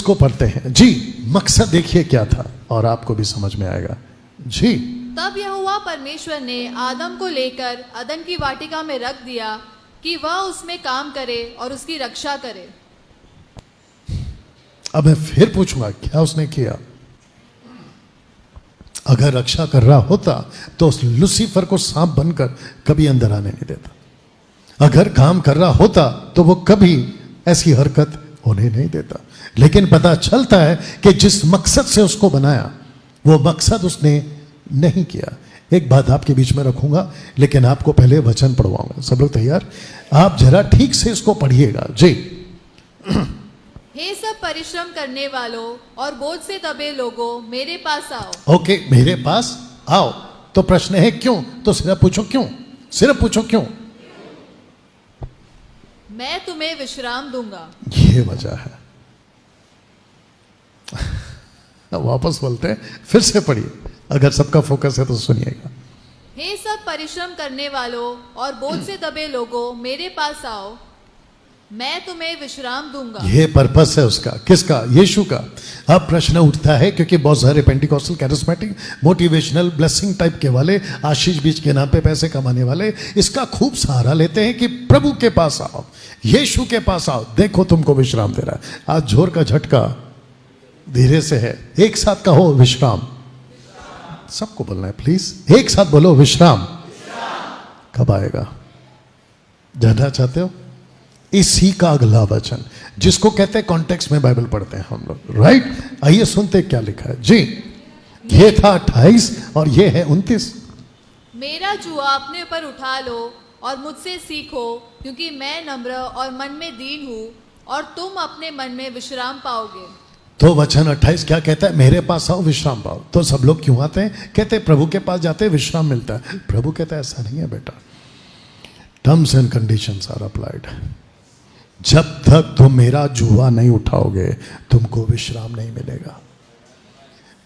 इसको पढ़ते हैं जी। मकसद देखिए क्या था और आपको भी समझ में आएगा जी। तब यहोवा परमेश्वर ने आदम को लेकर अदन की वाटिका में रख दिया कि वह उसमें काम करे और उसकी रक्षा करे। अब मैं फिर पूछूंगा क्या उसने किया? अगर रक्षा कर रहा होता तो उस लूसीफर को सांप बनकर कभी अंदर आने नहीं देता। अगर काम कर रहा होता तो वो कभी ऐसी हरकत होने नहीं देता। लेकिन पता चलता है कि जिस मकसद से उसको बनाया वो मकसद उसने नहीं किया। एक बात आपके बीच में रखूंगा, लेकिन आपको पहले वचन पढ़वाऊंगा। सब लोग तैयार? आप जरा ठीक से इसको पढ़िएगा जी। हे सब परिश्रम करने वालों और बोझ से दबे लोगों, मेरे पास आओ। ओके, मेरे पास आओ। तो प्रश्न है क्यों? तो सिर्फ पूछो क्यों, सिर्फ पूछो क्यों। मैं तुम्हें विश्राम दूंगा। ये वजह है। वापस बोलते हैं, फिर से पढ़िए। अगर सबका फोकस है तो सुनिएगा। हे सब परिश्रम करने वालों और बोझ से दबे लोगों, मेरे पास आओ, मैं तुम्हें विश्राम दूंगा। ये पर्पस है उसका। किसका? यीशु का। अब प्रश्न उठता है क्योंकि बहुत सारे Pentecostal, charismatic, motivational, blessing type के वाले, आशीष बीज के नाम पे पैसे कमाने वाले इसका खूब सहारा लेते हैं कि प्रभु के पास आओ, यीशु के पास आओ, देखो तुमको विश्राम दे रहा है। आज जोर का झटका धीरे से है। एक साथ कहो विश्राम। सबको बोलना है प्लीज, एक साथ बोलो विश्राम। कब आएगा? जानना चाहते हो? इसी का अगला वचन जिसको कहते हैं कॉन्टेक्स्ट में बाइबल पढ़ते हैं हम लोग, राइट? आइए सुनते क्या लिखा है जी। ये था 28 और ये है 29। मेरा जुआ अपने ऊपर उठा लो और मुझसे सीखो, क्योंकि मैं नम्र और मन में दीन हूँ, और तुम अपने मन में विश्राम पाओगे। तो वचन 28 क्या कहता है? मेरे पास आओ विश्राम पाओ। तो सब लोग क्यों आते हैं? कहते हैं प्रभु के पास जाते हैं विश्राम मिलता है। प्रभु कहता है ऐसा नहीं है बेटा, terms and conditions are applied. जब तक तुम मेरा जुआ नहीं उठाओगे तुमको विश्राम नहीं मिलेगा।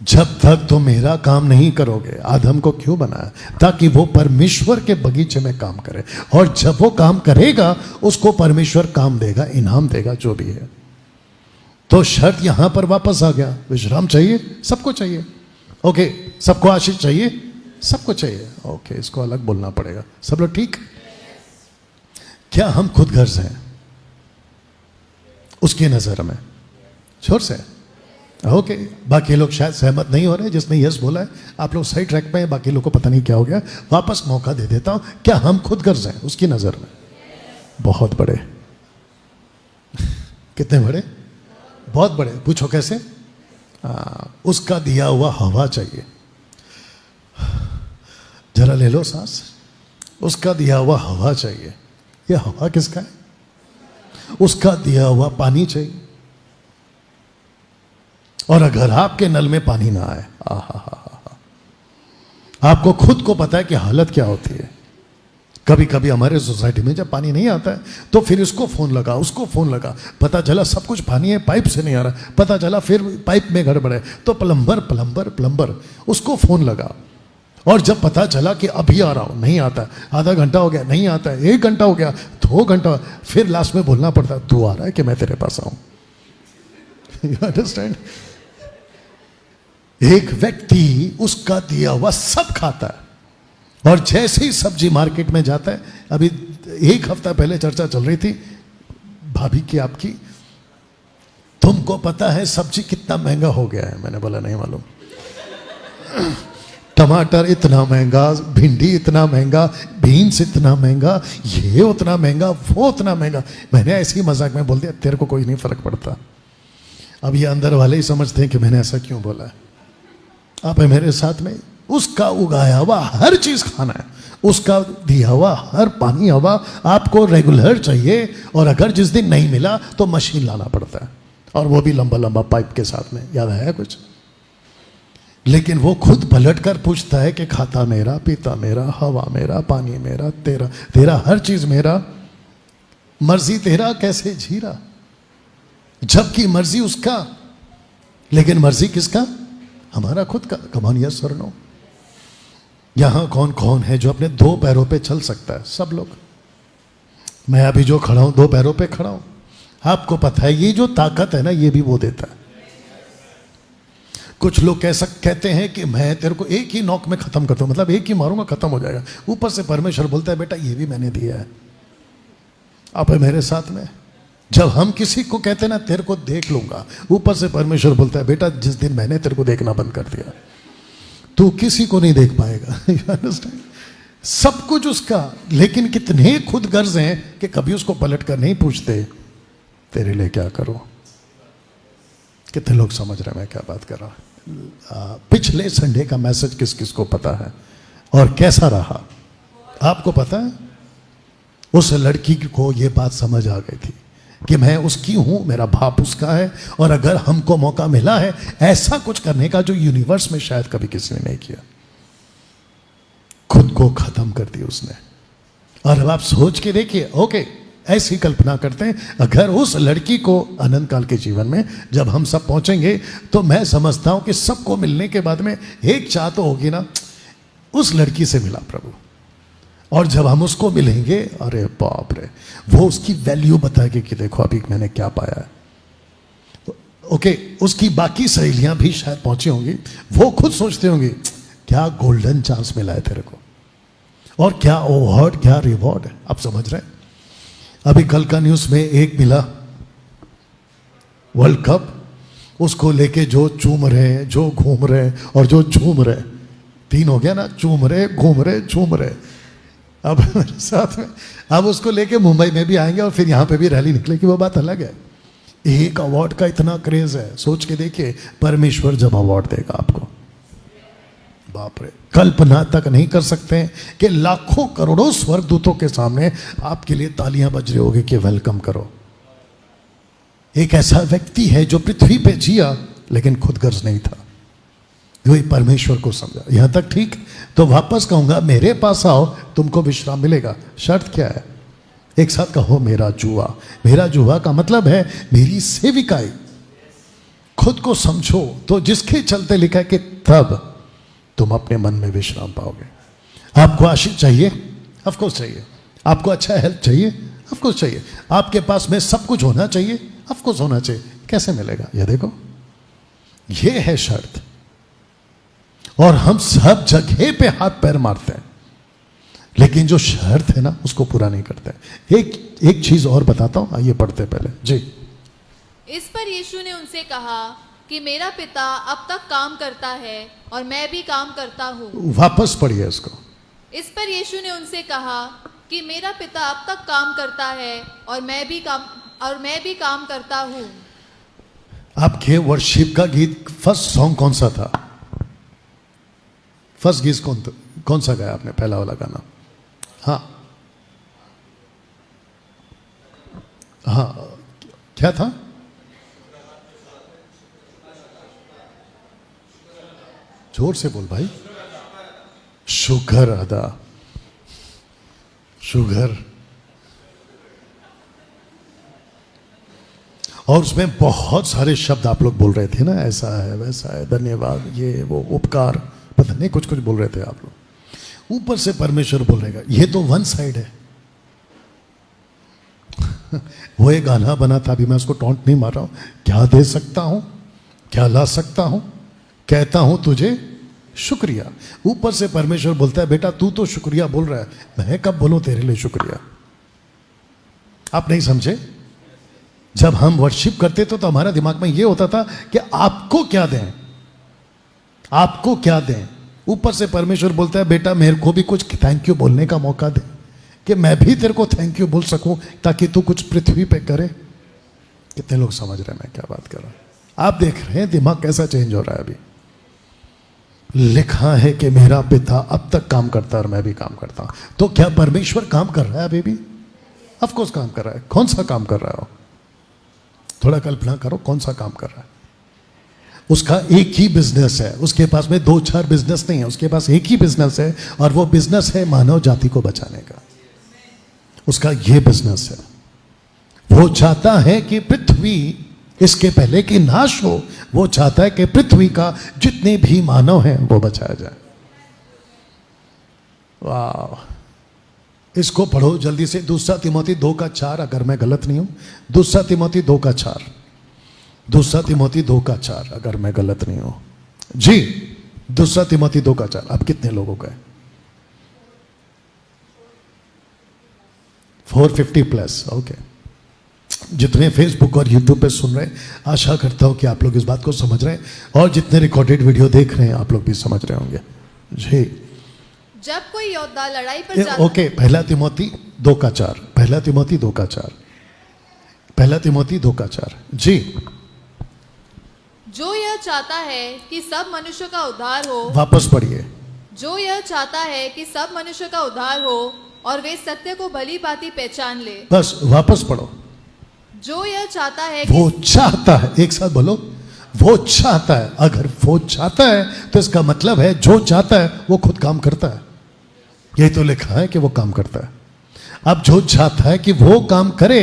जब तक तुम मेरा काम नहीं करोगे। आदम को क्यों बनाया? ताकि वो परमेश्वर के बगीचे में काम करे, और जब वो काम करेगा उसको परमेश्वर काम देगा, इनाम देगा, जो भी है। तो शर्त यहां पर वापस आ गया। विश्राम चाहिए, सबको चाहिए। ओके, सबको आशीष चाहिए, सबको चाहिए। ओके, इसको अलग बोलना पड़ेगा। सब लोग ठीक? क्या हम खुद गर्ज हैं उसकी नजर में? जोर से ओके। बाकी लोग शायद सहमत नहीं हो रहे। जिसने यस बोला है, आप लोग सही ट्रैक पे हैं, बाकी लोग को पता नहीं क्या हो गया। वापस मौका दे देता हूं। क्या हम खुद गर्ज हैं उसकी नजर में? बहुत बड़े। कितने बड़े? बहुत बड़े। पूछो कैसे? उसका दिया हुआ हवा चाहिए। जरा ले लो सांस। उसका दिया हुआ हवा चाहिए। ये हवा किसका है? उसका दिया हुआ पानी चाहिए। और अगर आपके नल में पानी ना आए, आपको खुद को पता है कि हालत क्या होती है। कभी कभी हमारे सोसाइटी में जब पानी नहीं आता है तो फिर इसको फोन लगा, उसको फोन लगा, पता चला सब कुछ पानी है, पाइप से नहीं आ रहा, पता चला फिर पाइप में गड़बड़ है, तो प्लम्बर उसको फोन लगा। और जब पता चला कि अभी आ रहा हूं, नहीं आता, आधा घंटा हो गया, नहीं आता है, 1 घंटा हो गया, 2 घंटा, फिर लास्ट में बोलना पड़ता है, तू आ रहा है कि मैं तेरे पास आऊं। You understand? एक व्यक्ति उसका दिया हुआ सब खाता है, और जैसे ही सब्जी मार्केट में जाता है, अभी 1 हफ्ता पहले चर्चा चल रही थी भाभी की, आपकी, तुमको पता है सब्जी कितना महंगा हो गया है? मैंने बोला नहीं मालूम। टमाटर इतना महंगा, भिंडी इतना महंगा, बीन्स इतना महंगा, ये उतना महंगा, वो उतना महंगा। मैंने ऐसे ही मजाक में बोल दिया, तेरे को कोई नहीं फर्क पड़ता। अब ये अंदर वाले ही समझते हैं कि मैंने ऐसा क्यों बोला है। आप है मेरे साथ में? उसका उगाया हुआ हर चीज खाना है, उसका दिया हुआ हर पानी हवा आपको रेगुलर चाहिए। और अगर जिस दिन नहीं मिला तो मशीन लाना पड़ता है, और वो भी लंबा लंबा पाइप के साथ में। याद है कुछ? लेकिन वो खुद पलट कर पूछता है कि खाता मेरा, पीता मेरा, हवा मेरा, पानी मेरा, तेरा, तेरा हर चीज मेरा, मर्जी तेरा, कैसे जी रहा? जबकि मर्जी उसका, लेकिन मर्जी किसका? हमारा खुद का। कम ऑन यस और नो? यहां कौन कौन है जो अपने 2 पैरों पे चल सकता है? सब लोग। मैं अभी जो खड़ा हूं 2 पैरों पे खड़ा हूं। आपको पता है ये जो ताकत है ना, ये भी वो देता है। कुछ लोग कहते हैं कि मैं तेरे को एक ही नॉक में खत्म करता हूं, मतलब एक ही मारूंगा खत्म हो जाएगा। ऊपर से परमेश्वर बोलता है बेटा ये भी मैंने दिया है, आप है मेरे साथ में। जब हम किसी को कहते हैं ना तेरे को देख लूंगा, ऊपर से परमेश्वर बोलता है बेटा जिस दिन मैंने तेरे को देखना बंद कर दिया तू किसी को नहीं देख पाएगा। You understand? सब कुछ उसका, लेकिन कितने खुद गर्ज हैं कि कभी उसको पलट कर नहीं पूछते तेरे लिए क्या करूं। कितने लोग समझ रहे हैं मैं क्या बात कर रहा हूं। पिछले संडे का मैसेज किस किस को पता है और कैसा रहा? आपको पता है? उस लड़की को यह बात समझ आ गई थी कि मैं उसकी हूं, मेरा बाप उसका है, और अगर हमको मौका मिला है ऐसा कुछ करने का जो यूनिवर्स में शायद कभी किसी ने नहीं किया, खुद को खत्म कर दी उसने। और अब आप सोच के देखिए, ओके ऐसी कल्पना करते हैं अगर उस लड़की को अनंत काल के जीवन में जब हम सब पहुंचेंगे तो मैं समझता हूं कि सबको मिलने के बाद में एक चाह तो होगी ना, उस लड़की से मिला प्रभु, और जब हम उसको मिलेंगे अरे बाप रे, वो उसकी वैल्यू बताएगी कि देखो अभी मैंने क्या पाया है। ओके, उसकी बाकी सहेलियां भी शायद पहुंची होंगी, वो खुद सोचते होंगे क्या गोल्डन चांस मिला है तेरे को, और क्या अवार्ड क्या रिवॉर्ड है। आप समझ रहे हैं? अभी कल का न्यूज में एक मिला वर्ल्ड कप, उसको लेके जो चूम रहे, जो घूम रहे और जो झूम रहे, तीन हो गया ना, चूम रहे, घूम रहे, झूम रहे। अब मेरे साथ में अब उसको लेके मुंबई में भी आएंगे और फिर यहां पे भी रैली निकलेगी, वो बात अलग है। एक अवार्ड का इतना क्रेज है, सोच के देखिए परमेश्वर जब अवार्ड देगा आपको, बाप रे, कल्पना तक नहीं कर सकते हैं कि लाखों करोड़ों स्वर्गदूतों के सामने आपके लिए तालियां बज रही होगी कि वेलकम करो। एक ऐसा व्यक्ति है जो पृथ्वी पे जिया लेकिन खुदगर्ज नहीं था, वही परमेश्वर को समझा। यहां तक ठीक, तो वापस कहूंगा मेरे पास आओ तुमको विश्राम मिलेगा। शर्त क्या है? एक साथ कहो मेरा जुआ। मेरा जुआ का मतलब है मेरी सेविकाई। खुद को समझो तो जिसके चलते लिखा है कि तब तुम अपने मन में विश्राम पाओगे। आपको आशीष चाहिए? ऑफ कोर्स चाहिए। आपको अच्छा हेल्थ चाहिए? ऑफ कोर्स चाहिए। आपके पास में सब कुछ होना चाहिए? ऑफ कोर्स होना चाहिए। कैसे मिलेगा? ये देखो, ये है शर्त। और हम सब जगह पे हाथ पैर मारते हैं, लेकिन जो शर्त है ना उसको पूरा नहीं करते। एक चीज और बताता हूं, आइए पढ़ते पहले जी। इस पर यीशु ने उनसे कहा कि मेरा पिता अब तक काम करता है और मैं भी काम करता हूँ। वापस पढ़िए इसको। इस पर यीशु ने उनसे कहा कि मेरा पिता अब तक काम करता है और मैं भी काम करता हूँ। आपके वर्शिप का गीत फर्स्ट सॉन्ग कौन सा था? फर्स्ट गीत कौन सा गाया आपने? पहला वाला गाना? हाँ, क्या था? जोर से बोल भाई। शुगर अदा, शुगर। और उसमें बहुत सारे शब्द आप लोग बोल रहे थे ना, ऐसा है वैसा है, धन्यवाद, ये वो, उपकार, पता नहीं कुछ कुछ बोल रहे थे आप लोग। ऊपर से परमेश्वर बोल रहेगा, ये तो वन साइड है। वो एक गाना बना था, अभी मैं उसको टॉन्ट नहीं मार रहा हूं। क्या दे सकता हूं, क्या ला सकता हूं, कहता हूं तुझे शुक्रिया। ऊपर से परमेश्वर बोलता है बेटा तू तो शुक्रिया बोल रहा है, मैं कब बोलूं तेरे लिए शुक्रिया? आप नहीं समझे? जब हम वर्शिप करते तो हमारा दिमाग में यह होता था कि आपको क्या दें, आपको क्या दें। ऊपर से परमेश्वर बोलता है बेटा मेरे को भी कुछ थैंक यू बोलने का मौका दे, कि मैं भी तेरे को थैंक यू बोल सकूं ताकि तू कुछ पृथ्वी पे करे। कितने लोग समझ रहे हैं मैं क्या बात कर रहा हूं? आप देख रहे हैं दिमाग कैसा चेंज हो रहा है। अभी लिखा है कि मेरा पिता अब तक काम करता है और मैं भी काम करता हूं। तो क्या परमेश्वर काम कर रहा है अभी भी? ऑफ कोर्स काम कर रहा है। कौन सा काम कर रहा है? थोड़ा कल्पना करो, कौन सा काम कर रहा है? उसका एक ही बिजनेस है, उसके पास में 2-4 बिजनेस नहीं है, उसके पास एक ही बिजनेस है, और वो बिजनेस है मानव जाति को बचाने का। उसका ये बिजनेस है। वो चाहता है कि पृथ्वी इसके पहले कि नाश हो, वो चाहता है कि पृथ्वी का जितने भी मानव हैं वो बचाया जाए। वाह, इसको पढ़ो जल्दी से। 2 तिमोथी 2:4, अगर मैं गलत नहीं हूं। 2 तिमोथी 2:4, 2 तिमोथी 2:4, अगर मैं गलत नहीं हूं। जी, दूसरा तिमोथी 2:4। अब कितने लोगों का है? 450 प्लस। ओके, जितने फेसबुक और यूट्यूब पे सुन रहे हैं, आशा करता हूं कि आप लोग इस बात को समझ रहे हैं, और जितने रिकॉर्डेड वीडियो देख रहे हैं आप लोग भी समझ रहे होंगे। जी, जब कोई योद्धा लड़ाई पर जाता ओके, पहला तिमोथी 2:4, पहला तिमोथी 2:4, पहला तिमोथी 2:4। जी, जो यह चाहता है कि सब मनुष्य का उद्धार हो, वापस पढ़िए। जो यह चाहता है कि सब मनुष्य का उद्धार हो और वे सत्य को भली भांति पहचान ले। बस वापस पढ़ो। जो यह चाहता है कि वो चाहता है, एक साथ बोलो, वो चाहता है। अगर वो चाहता है तो इसका मतलब है जो चाहता है वो खुद काम करता है। यही तो लिखा है कि वो काम करता है। अब जो चाहता है कि वो काम करे,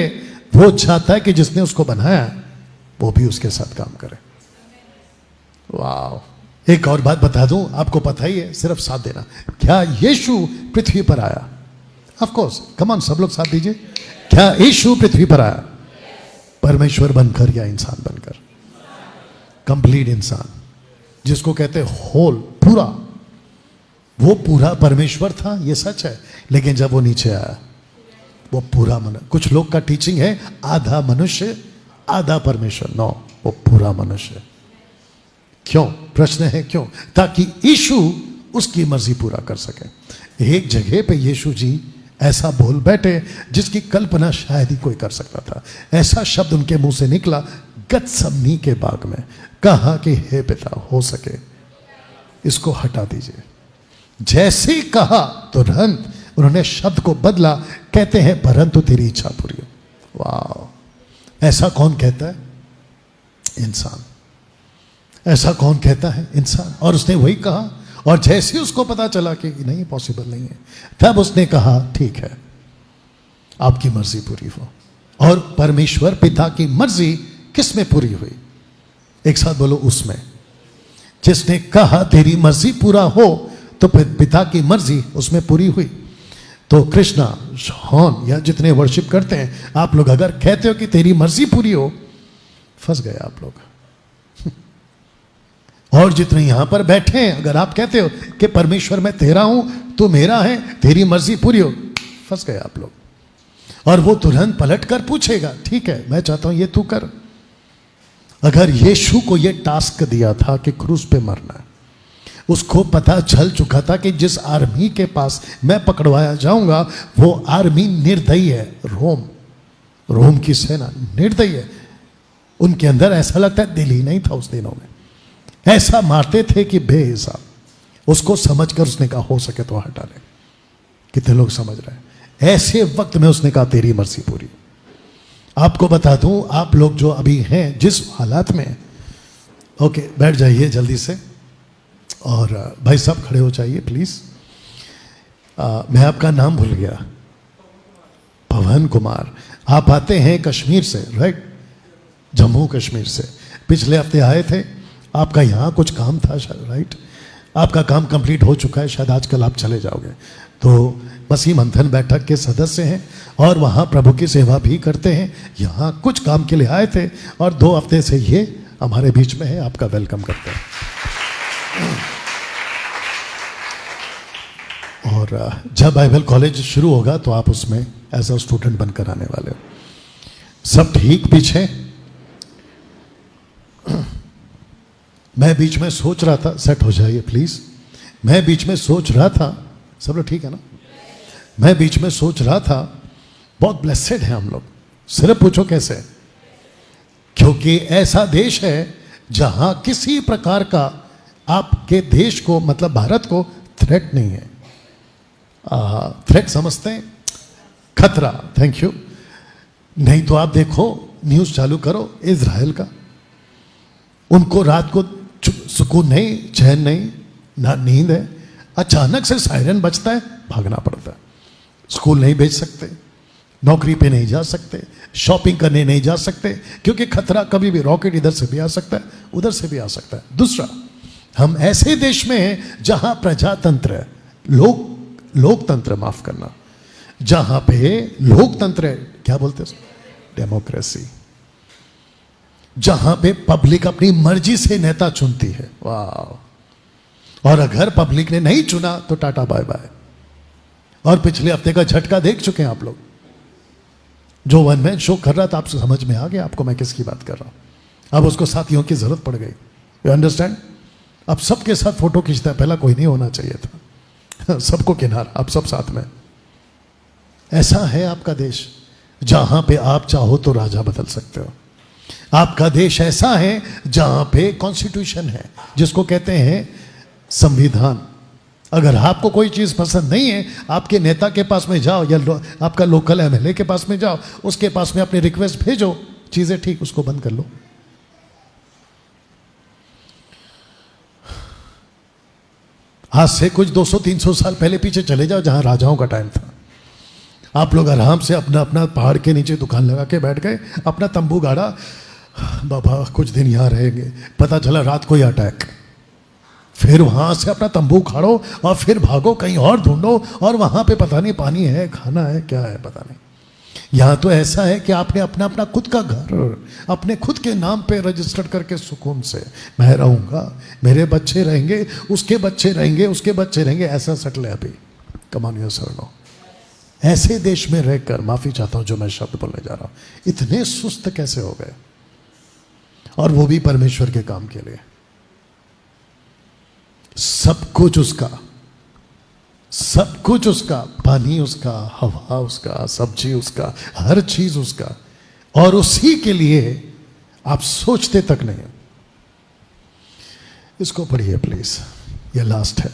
वो चाहता है कि जिसने उसको बनाया वो भी उसके साथ काम करे। वाह। एक और बात बता दूं, आपको पता ही है, सिर्फ साथ देना। क्या यीशु पृथ्वी पर आया? ऑफ कोर्स, कम ऑन, सब लोग साथ दीजिए। क्या यीशु पृथ्वी पर आया? परमेश्वर बनकर या इंसान बनकर? कंप्लीट इंसान, जिसको कहते होल, पूरा। वो पूरा परमेश्वर था, ये सच है, लेकिन जब वो नीचे आया वो पूरा मनुष्य। कुछ लोग का टीचिंग है आधा मनुष्य आधा परमेश्वर। नो, वो पूरा मनुष्य। क्यों? प्रश्न है क्यों? ताकि यीशु उसकी मर्जी पूरा कर सके। एक जगह पे यीशु जी ऐसा बोल बैठे जिसकी कल्पना शायद ही कोई कर सकता था। ऐसा शब्द उनके मुंह से निकला गतसमनी के बाग में, कहा कि हे पिता, हो सके इसको हटा दीजिए। जैसे ही कहा तुरंत उन्होंने शब्द को बदला, कहते हैं परंतु तेरी इच्छा पूरी हो। वाह। ऐसा कौन कहता है? इंसान। ऐसा कौन कहता है? इंसान। और उसने वही कहा, और जैसे ही उसको पता चला कि नहीं, पॉसिबल नहीं है, तब उसने कहा ठीक है, आपकी मर्जी पूरी हो। और परमेश्वर पिता की मर्जी किस में पूरी हुई? एक साथ बोलो, उसमें। जिसने कहा तेरी मर्जी पूरा हो, तो पिता की मर्जी उसमें पूरी हुई। तो कृष्णा, जॉन या जितने वर्शिप करते हैं, आप लोग अगर कहते हो कि तेरी मर्जी पूरी हो, फंस गए आप लोग। और जितने यहां पर बैठे हैं, अगर आप कहते हो कि परमेश्वर मैं तेरा हूं, तू मेरा है, तेरी मर्जी पूरी हो, फंस गए आप लोग। और वो तुरंत पलट कर पूछेगा, ठीक है, मैं चाहता हूं ये तू कर। अगर यीशु को ये टास्क दिया था कि क्रूस पे मरना है, उसको पता चल चुका था कि जिस आर्मी के पास मैं पकड़वाया जाऊंगा वो आर्मी निर्दयी है। रोम की सेना निर्दयी है। उनके अंदर ऐसा लगता है दिल ही नहीं था उस दिनों में। ऐसा मारते थे कि बेहिसाब। उसको समझकर उसने कहा हो सके तो हटा ले। कितने लोग समझ रहे हैं? ऐसे वक्त में उसने कहा तेरी मर्जी पूरी। आपको बता दूं, आप लोग जो अभी हैं जिस हालात में, ओके, बैठ जाइए जल्दी से, और भाई साहब खड़े हो जाइए प्लीज। मैं आपका नाम भूल गया। पवन कुमार। आप आते हैं कश्मीर से, राइट? जम्मू कश्मीर से। पिछले हफ्ते आए थे, आपका यहाँ कुछ काम था शायद, राइट? आपका काम कंप्लीट हो चुका है, शायद आजकल आप चले जाओगे। तो मसीह मंथन बैठक के सदस्य हैं और वहाँ प्रभु की सेवा भी करते हैं। यहाँ कुछ काम के लिए आए थे और 2 हफ्ते से ये हमारे बीच में है। आपका वेलकम करते हैं। और जब बाइबल कॉलेज शुरू होगा तो आप उसमें एज अ स्टूडेंट बनकर आने वाले हो। सब ठीक पीछे? मैं बीच में सोच रहा था, सेट हो जाइए प्लीज। मैं बीच में सोच रहा था, सब लोग ठीक है ना? मैं बीच में सोच रहा था, बहुत ब्लेसेड है हम लोग। सिर्फ पूछो कैसे? क्योंकि ऐसा देश है जहां किसी प्रकार का आपके देश को, मतलब भारत को, थ्रेट नहीं है। थ्रेट समझते हैं? खतरा। Thank you. नहीं तो आप देखो, न्यूज चालू करो इजराइल का, उनको रात को सुकून नहीं, चैन नहीं, ना नींद है। अचानक से सायरन बजता है, भागना पड़ता है। स्कूल नहीं भेज सकते, नौकरी पे नहीं जा सकते, शॉपिंग करने नहीं जा सकते, क्योंकि खतरा कभी भी, रॉकेट इधर से भी आ सकता है, उधर से भी आ सकता है। दूसरा, हम ऐसे देश में हैं जहां प्रजातंत्र है, लोकतंत्र, माफ करना, जहां पे लोकतंत्र है, क्या बोलते हैं? डेमोक्रेसी। जहां पे पब्लिक अपनी मर्जी से नेता चुनती है। वाह! और अगर पब्लिक ने नहीं चुना तो टाटा बाय बाय। और पिछले हफ्ते का झटका देख चुके हैं आप लोग। जो वन मैन शो कर रहा था, आपसे समझ में आ गया आपको मैं किसकी बात कर रहा हूं। अब उसको साथियों की जरूरत पड़ गई। You understand? अब सबके साथ फोटो खींचता है, पहला कोई नहीं होना चाहिए था। सबको किनारा, अब सब साथ में। ऐसा है आपका देश, जहां पे आप चाहो तो राजा बदल सकते हो। आपका देश ऐसा है जहां पे कॉन्स्टिट्यूशन है, जिसको कहते हैं संविधान। अगर आपको कोई चीज पसंद नहीं है, आपके नेता के पास में जाओ या आपका लोकल एमएलए के पास में जाओ, उसके पास में अपनी रिक्वेस्ट भेजो, चीजें ठीक, उसको बंद कर लो। आज से कुछ 200-300 साल पहले पीछे चले जाओ, जहां राजाओं का टाइम था। आप लोग आराम से अपना अपना पहाड़ के नीचे दुकान लगा के बैठ गए, अपना तंबू गाड़ा, बाबा कुछ दिन यहां रहेंगे। पता चला रात को ही अटैक, फिर वहां से अपना तंबू उखाड़ो और फिर भागो, कहीं और ढूंढो, और वहां पे पता नहीं पानी है, खाना है, क्या है पता नहीं। यहां तो ऐसा है कि आपने अपना अपना खुद का घर अपने खुद के नाम पे रजिस्टर्ड करके सुकून से मैं रहूंगा, मेरे बच्चे रहेंगे, उसके बच्चे रहेंगे, उसके बच्चे रहेंगे, ऐसा सेटल है अभी। Come on your sir no. ऐसे देश में रहकर, माफी चाहता हूं जो मैं शब्द बोलने जा रहा हूं, इतने सुस्त कैसे हो गए, और वो भी परमेश्वर के काम के लिए। सब कुछ उसका, सब कुछ उसका, पानी उसका, हवा उसका, सब्जी उसका, हर चीज उसका, और उसी के लिए आप सोचते तक नहीं। इसको पढ़िए प्लीज, ये लास्ट है।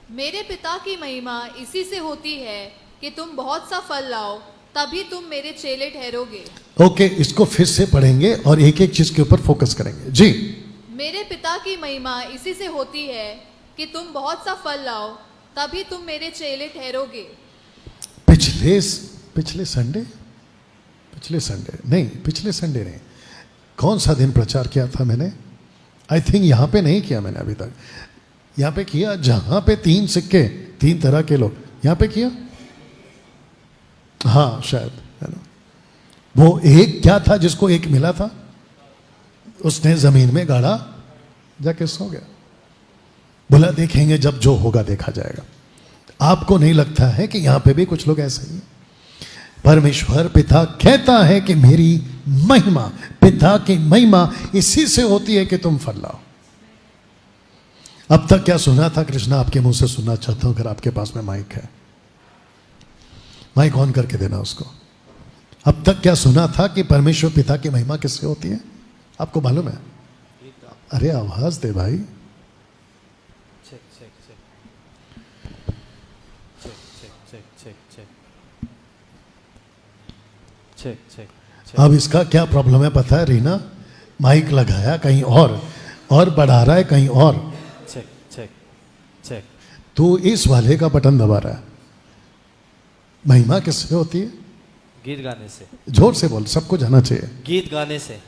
मेरे पिता की महिमा इसी से होती है कि तुम बहुत सा फल लाओ, तभी तुम मेरे चेले ठहरोगे। ओके, इसको फिर से पढ़ेंगे और एक एक चीज के ऊपर फोकस करेंगे जी। मेरे पिता की महिमा इसी से होती है कि तुम बहुत सा फल लाओ, तभी तुम मेरे चेले ठहरोगे। पिछले संडे नहीं, कौन सा दिन प्रचार किया था मैंने? आई थिंक यहां पे नहीं किया मैंने अभी तक। यहां पे किया जहां पे 3 सिक्के 3 तरह के लोग, यहां पे किया, हाँ शायद, है ना। वो एक क्या था जिसको एक मिला था, उसने जमीन में गाड़ा, जाके सो गया। बोला देखेंगे जब जो होगा देखा जाएगा। आपको नहीं लगता है कि यहां पे भी कुछ लोग ऐसे ही हैं? परमेश्वर पिता कहता है कि मेरी महिमा, पिता की महिमा इसी से होती है कि तुम फल लाओ। अब तक क्या सुना था? कृष्णा आपके मुंह से सुनना चाहता हूं, अगर आपके पास में माइक है, माइक ऑन करके देना उसको। अब तक क्या सुना था कि परमेश्वर पिता की महिमा किससे होती है? आपको मालूम है? अरे आवाज दे भाई। अब इसका क्या प्रॉब्लम है पता है रीना? माइक लगाया कहीं और बढ़ा रहा है कहीं और। तो इस वाले का बटन दबा रहा है। महिमा किससे होती है? गीत गाने से। जोर से बोल, सबको जाना चाहिए। गीत गाने से।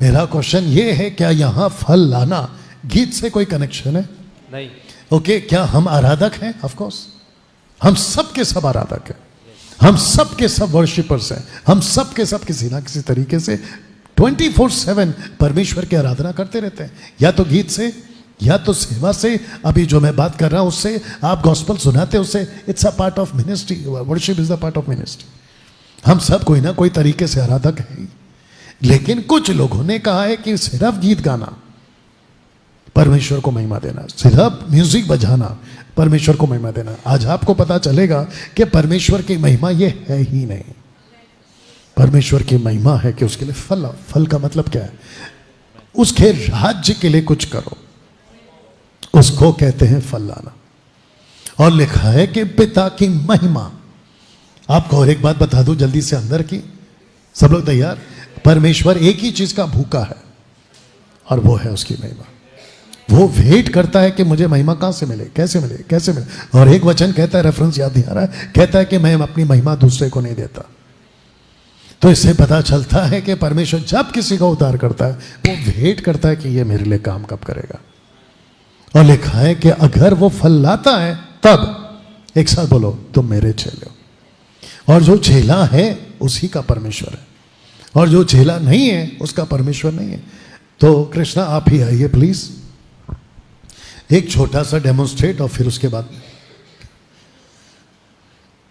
मेरा क्वेश्चन ये है, क्या यहां फल लाना गीत से कोई कनेक्शन है? नहीं। ओके, क्या हम आराधक हैं? ऑफ कोर्स, हम सब के सब आराधक हैं, हम सब के सब वर्शिपर्स हैं, हम सब के सब किसी ना किसी तरीके से 24/7 परमेश्वर की आराधना करते रहते हैं, या तो गीत से, या तो सेवा से। अभी जो मैं बात कर रहा हूं उससे, आप गॉस्पेल सुनाते हैं उससे। It's a part of ministry, worship is the part of ministry. हम सब कोई ना कोई तरीके से आराधक हैं। लेकिन कुछ लोगों ने कहा है कि सिर्फ गीत गाना परमेश्वर को महिमा देना, सिर्फ म्यूजिक बजाना परमेश्वर को महिमा देना। आज आपको पता चलेगा कि परमेश्वर की महिमा ये है ही नहीं। परमेश्वर की महिमा है कि उसके लिए फल, फल का मतलब क्या है? उसके राज्य के लिए कुछ करो, उसको कहते हैं फल लाना। और लिखा है कि पिता की महिमा। आपको और एक बात बता दूं जल्दी से अंदर की, सब लोग तैयार? परमेश्वर एक ही चीज का भूखा है, और वो है उसकी महिमा। वो वेट करता है कि मुझे महिमा कहां से मिले, कैसे मिले, कैसे मिले। और एक वचन कहता है, रेफरेंस याद नहीं आ रहा है, कहता है कि मैं अपनी महिमा दूसरे को नहीं देता। तो इससे पता चलता है कि परमेश्वर जब किसी का उद्धार करता है, वो वेट करता है कि ये मेरे लिए काम कब करेगा। और लिखा है कि अगर वो फल लाता है तब, एक साथ बोलो, तुम मेरे चेले हो। और जो चेला है उसी का परमेश्वर है। और जो चेला नहीं है उसका परमेश्वर नहीं है। तो कृष्णा आप ही आइए प्लीज, एक छोटा सा डेमोन्स्ट्रेट, और फिर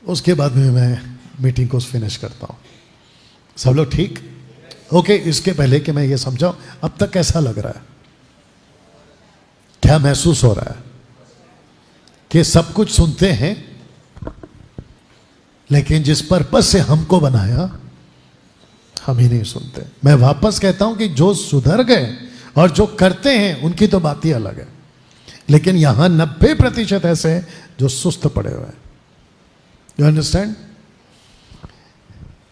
उसके बाद में मैं मीटिंग को फिनिश करता हूं। सब लोग ठीक? ओके, इसके पहले कि मैं ये समझाऊं, अब तक कैसा लग रहा है? क्या महसूस हो रहा है? कि सब कुछ सुनते हैं, लेकिन जिस पर्पस से हमको बनाया हम ही नहीं सुनते। मैं वापस कहता हूं कि जो सुधर गए और जो करते हैं उनकी तो बात ही अलग है, लेकिन यहां 90% ऐसे हैं जो सुस्त पड़े हुए हैं। You understand?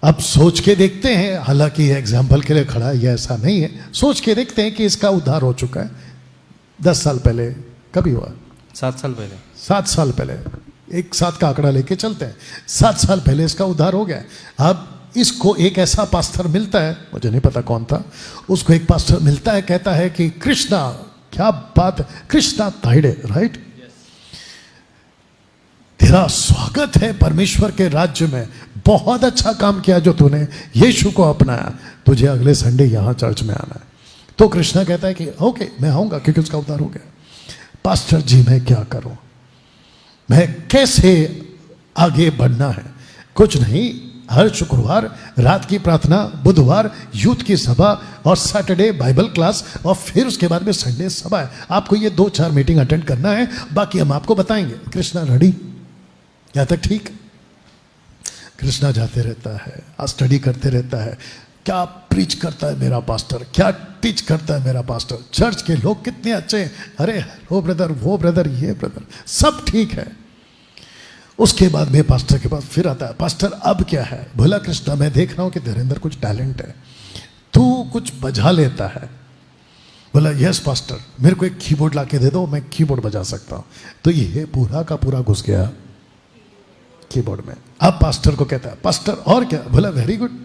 अब सोच के देखते हैं, हालांकि एग्जाम्पल के लिए खड़ा है, ये ऐसा नहीं है, सोच के देखते हैं कि इसका उद्धार हो चुका है 10 साल पहले, कभी हुआ? 7 साल पहले। 7 साल पहले, एक साथ का आंकड़ा लेके चलते हैं, 7 साल पहले इसका उद्धार हो गया। अब इसको एक ऐसा पास्टर मिलता है, मुझे नहीं पता कौन था, उसको एक पास्टर मिलता है, कहता है कि कृष्णा, क्या बात है, कृष्णा ताइडे, राइट? तेरा स्वागत है परमेश्वर के राज्य में, बहुत अच्छा काम किया जो तूने यीशु को अपनाया, तुझे अगले संडे यहां चर्च में आना है। तो कृष्णा कहता है कि ओके मैं आऊंगा, क्योंकि उसका उद्धार हो गया। पास्टर जी मैं क्या करूं, मैं कैसे आगे बढ़ना है? कुछ नहीं, हर शुक्रवार रात की प्रार्थना, बुधवार यूथ की सभा और सैटरडे बाइबल क्लास, और फिर उसके बाद में संडे सभा है। आपको ये 2-4 मीटिंग अटेंड करना है, बाकी हम आपको बताएंगे। कृष्णा रेडी? यहां तक ठीक? कृष्णा जाते रहता है, स्टडी करते रहता है, क्या प्रीच करता है मेरा पास्टर, क्या टीच करता है मेरा पास्टर, चर्च के लोग कितने अच्छे हैं, अरे वो ब्रदर, वो ब्रदर, ये ब्रदर, सब ठीक है। उसके बाद में पास्टर के पास फिर आता है, पास्टर अब क्या है? बोला कृष्णा मैं देख रहा हूं कि तेरे अंदर कुछ टैलेंट है, तू कुछ बजा लेता है। बोला यस पास्टर, मेरे को एक कीबोर्ड ला के दे दो, मैं कीबोर्ड बजा सकता हूं। तो ये पूरा का पूरा घुस गया कीबोर्ड में। अब पास्टर को कहता है, पास्टर और क्या? बोला वेरी गुड,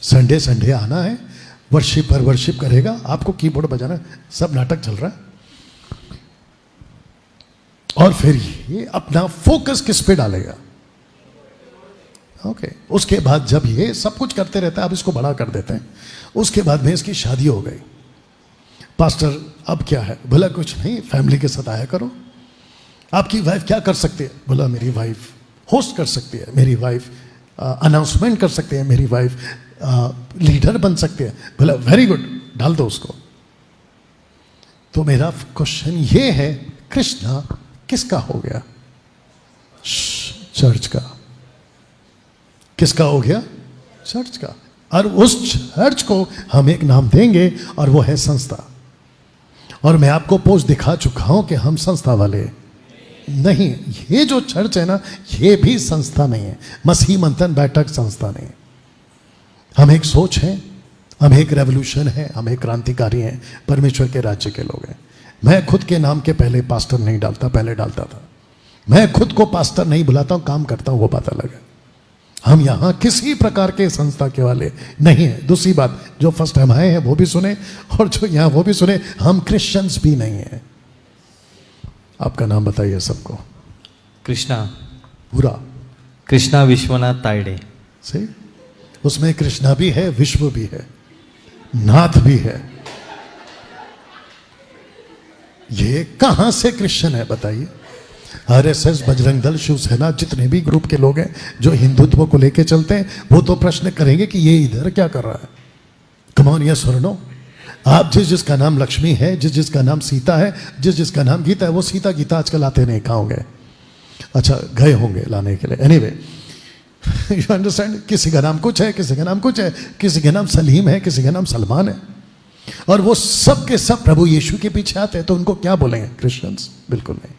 संडे संडे आना है, वर्शिप पर वर्शिप करेगा, आपको कीबोर्ड बजाना है, सब नाटक चल रहा है। और फिर ये अपना फोकस किस पे डालेगा? ओके, उसके बाद जब ये सब कुछ करते रहता है, अब इसको बड़ा कर देते हैं। उसके बाद में इसकी शादी हो गई। पास्टर अब क्या है? बोला कुछ नहीं, फैमिली के साथ आया करो। आपकी वाइफ क्या कर सकती है? बोला मेरी वाइफ होस्ट कर सकती है, मेरी वाइफ अनाउंसमेंट कर सकती है, मेरी वाइफ लीडर बन सकती है। बोला वेरी गुड, डाल दो उसको। तो मेरा क्वेश्चन ये है, कृष्णा किसका हो गया? चर्च का। किसका हो गया? चर्च का। और उस चर्च को हम एक नाम देंगे, और वो है संस्था। और मैं आपको पोस्ट दिखा चुका हूं कि हम संस्था वाले नहीं, ये जो चर्च है ना, ये भी संस्था नहीं है, मसीह मंथन बैठक संस्था नहीं है। हम एक सोच है, हम एक रेवोल्यूशन है, हम एक क्रांतिकारी हैं, परमेश्वर के राज्य के लोग हैं। मैं खुद के नाम के पहले पास्टर नहीं डालता, पहले डालता था। मैं खुद को पास्टर नहीं बुलाता हूं, काम करता हूं, वो बात अलग है। हम यहां किसी प्रकार के संस्था के वाले नहीं है। दूसरी बात, जो फर्स्ट टाइम आए हैं वो भी सुने, और जो यहां वो भी सुने, हम क्रिश्चियंस भी नहीं है। आपका नाम बताइए सबको। कृष्णा, पूरा कृष्णा विश्वनाथ ताइडे। सही, उसमें कृष्णा भी है, विश्व भी है, नाथ भी है। ये कहां से क्रिश्चियन है बताइए? आरएसएस, बजरंग दल, शिवसेना, जितने भी ग्रुप के लोग हैं जो हिंदुत्व को लेके चलते हैं, वो तो प्रश्न करेंगे कि ये इधर क्या कर रहा है। कम ऑन, यस और नो। आप जिसका नाम लक्ष्मी है, जिसका नाम सीता है, जिसका नाम गीता है, वो सीता गीता आजकल आते नहीं, कहाँ होंगे? अच्छा, गए होंगे लाने के लिए। Anyway, you understand? किसी का नाम कुछ है, किसी का नाम कुछ है, किसी का नाम सलीम है, किसी का नाम सलमान है, और वो सब के सब प्रभु यीशु के पीछे आते हैं। तो उनको क्या बोलेंगे? क्रिश्चियंस? बिल्कुल नहीं।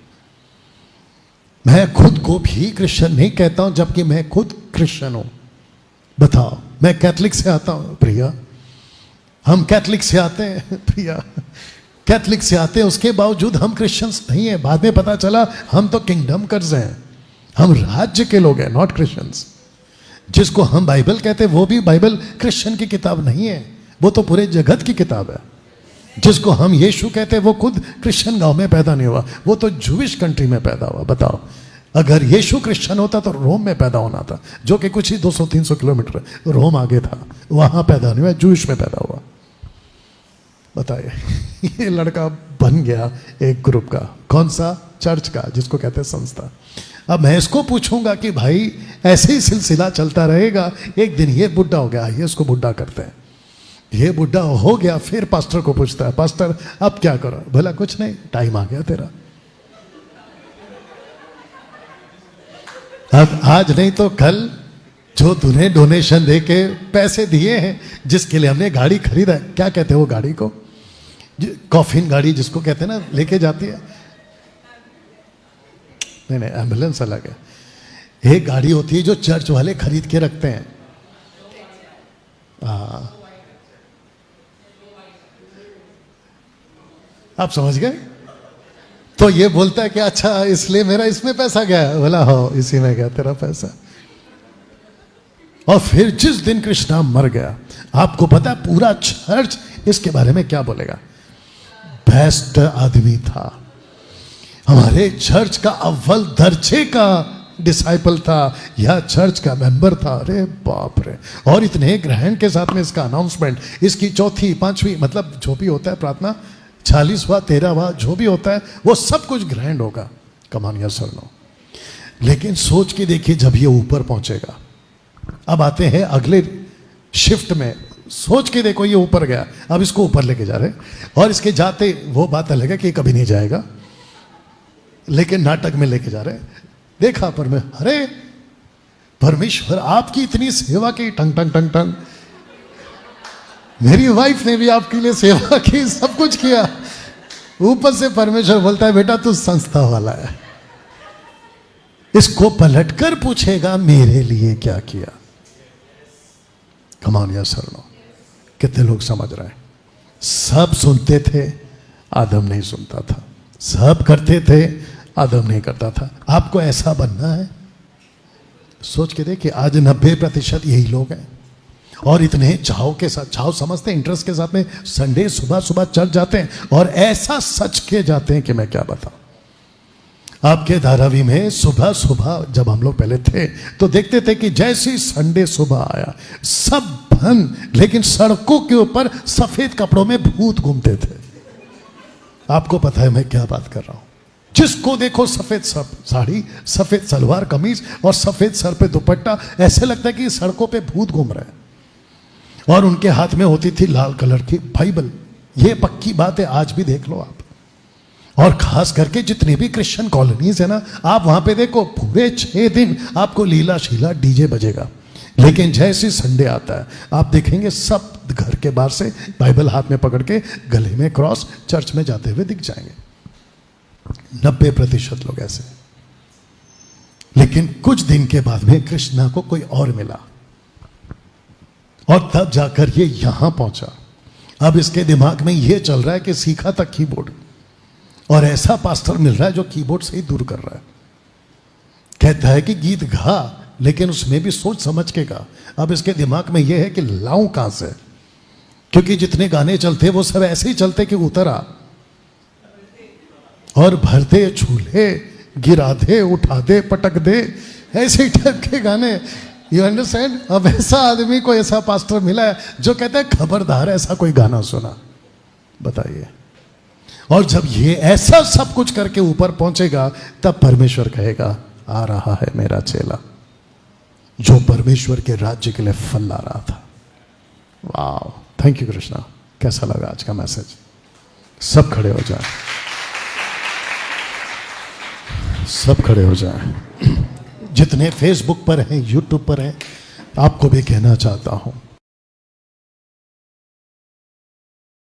मैं खुद को भी क्रिश्चियन नहीं कहता हूं, जबकि मैं खुद क्रिश्चियन हूं। बताओ, मैं कैथलिक से आता हूं प्रिया, हम कैथलिक से आते हैं प्रिया, कैथलिक से आते हैं, उसके बावजूद हम क्रिश्चियंस नहीं है। बाद में पता चला हम तो किंगडम कर्ज हैं, हम राज्य के लोग हैं, नॉट क्रिश्चियंस। जिसको हम बाइबल कहते हैं वो भी बाइबल क्रिश्चियन की किताब नहीं है, वो तो पूरे जगत की किताब है। जिसको हम यीशु कहते हैं वो खुद क्रिश्चियन गांव में पैदा नहीं हुआ, वो तो जूविश कंट्री में पैदा हुआ। बताओ, अगर यीशु क्रिश्चियन होता तो रोम में पैदा होना था, जो कि कुछ ही 200-300 किलोमीटर रोम आगे था, वहां पैदा नहीं हुआ, जूश में पैदा हुआ। बताइए, ये लड़का बन गया एक ग्रुप का, कौन सा? चर्च का, जिसको कहते हैं संस्था। अब मैं इसको पूछूंगा कि भाई ऐसे ही सिलसिला चलता रहेगा, एक दिन ये बुढ़ा हो गया, ये इसको बुढ़ा करते हैं, ये बुढ़ा हो गया, फिर पास्टर को पूछता है, पास्टर अब क्या करो? भला कुछ नहीं, टाइम आ गया तेरा, अब आज नहीं तो कल जो तूने डोनेशन दे के पैसे दिए हैं, जिसके लिए हमने गाड़ी खरीदा है, क्या कहते हैं वो गाड़ी को? कॉफिन गाड़ी जिसको कहते हैं ना, लेके जाती है, नहीं एम्बुलेंस अलग है। एक गाड़ी होती है जो चर्च वाले खरीद के रखते हैं। आप समझ गए? तो ये बोलता है कि अच्छा इसलिए मेरा इसमें पैसा गया, बोला हो इसी में गया तेरा पैसा। और फिर जिस दिन कृष्णा मर गया, आपको पता है पूरा चर्च इसके बारे में क्या बोलेगा? बेस्ट आदमी था, हमारे चर्च का अव्वल दर्जे का डिसाइपल था, या चर्च का मेंबर था। अरे बाप रे! और इतने ग्रहण के साथ में इसका अनाउंसमेंट, इसकी चौथी पांचवी, मतलब जो भी होता है प्रार्थना, 40वां 13वां जो भी होता है, वो सब कुछ ग्रैंड होगा। कमान यस और नो। लेकिन सोच के देखिए, जब ये ऊपर पहुंचेगा, अब आते हैं अगले शिफ्ट में, सोच के देखो ये ऊपर गया, अब इसको ऊपर लेके जा रहे, और इसके जाते वो बात अलग है कि कभी नहीं जाएगा, लेकिन नाटक में लेके जा रहे। देखा पर में, अरे परमेश्वर आपकी इतनी सेवा की, टंग टंग टंग टंग, मेरी वाइफ ने भी आपके लिए सेवा की, सब कुछ किया। ऊपर से परमेश्वर बोलता है, बेटा तू संस्था वाला है, इसको पलटकर पूछेगा मेरे लिए क्या किया। कमान या सरनो। कितने लोग समझ रहे हैं? सब सुनते थे, आदम नहीं सुनता था, सब करते थे, आदम नहीं करता था। आपको ऐसा बनना है? सोच के देखिए, आज 90% यही लोग हैं, और इतने चाव के साथ, चाव समझते हैं, इंटरेस्ट के साथ में संडे सुबह सुबह चर्च जाते हैं, और ऐसा सच के जाते हैं कि मैं क्या बताऊं। आपके धारावी में सुबह सुबह जब हम लोग पहले थे तो देखते थे कि जैसे ही संडे सुबह आया सब बंद, लेकिन सड़कों के ऊपर सफेद कपड़ों में भूत घूमते थे। आपको पता है मैं क्या बात कर रहा हूं? जिसको देखो सफेद साड़ी, सफेद सलवार कमीज और सफेद सर पे दुपट्टा, ऐसे लगता है कि सड़कों पे भूत घूम रहे हैं। और उनके हाथ में होती थी लाल कलर की बाइबल। ये पक्की बात है, आज भी देख लो आप। और खास करके जितनी भी क्रिश्चियन कॉलोनीज है ना, आप वहां पे देखो पूरे 6 दिन आपको लीला शीला डीजे बजेगा, लेकिन जैसे संडे आता है आप देखेंगे सब घर के बाहर से बाइबल हाथ में पकड़ के, गले में क्रॉस, चर्च में जाते हुए दिख जाएंगे। 90% लोग ऐसे। लेकिन कुछ दिन के बाद में कृष्णा को कोई और मिला, और तब जाकर ये यहां पहुंचा। अब इसके दिमाग में ये चल रहा है कि सीखा था कीबोर्ड, और ऐसा पास्टर मिल रहा है जो कीबोर्ड से ही दूर कर रहा है। कहता है कि गीत गा, लेकिन उसमें भी सोच समझ के गा। अब इसके दिमाग में यह है कि लाऊं कहां से, क्योंकि जितने गाने चलते वो सब ऐसे ही चलते कि उतरा और भर दे, छूले, गिरा दे, उठा दे, पटक दे, ऐसे टाइप के गाने। You understand? अब ऐसा आदमी को ऐसा पास्टर मिला है जो कहता है खबरदार ऐसा कोई गाना सुना। बताइए। और जब ये ऐसा सब कुछ करके ऊपर पहुंचेगा, तब परमेश्वर कहेगा, आ रहा है मेरा चेला, जो परमेश्वर के राज्य के लिए फल ला रहा था। वाह, थैंक यू कृष्णा। कैसा लगा आज का मैसेज? सब खड़े हो जाए, सब खड़े हो जाए। जितने फेसबुक पर हैं, यूट्यूब पर हैं, आपको भी कहना चाहता हूं,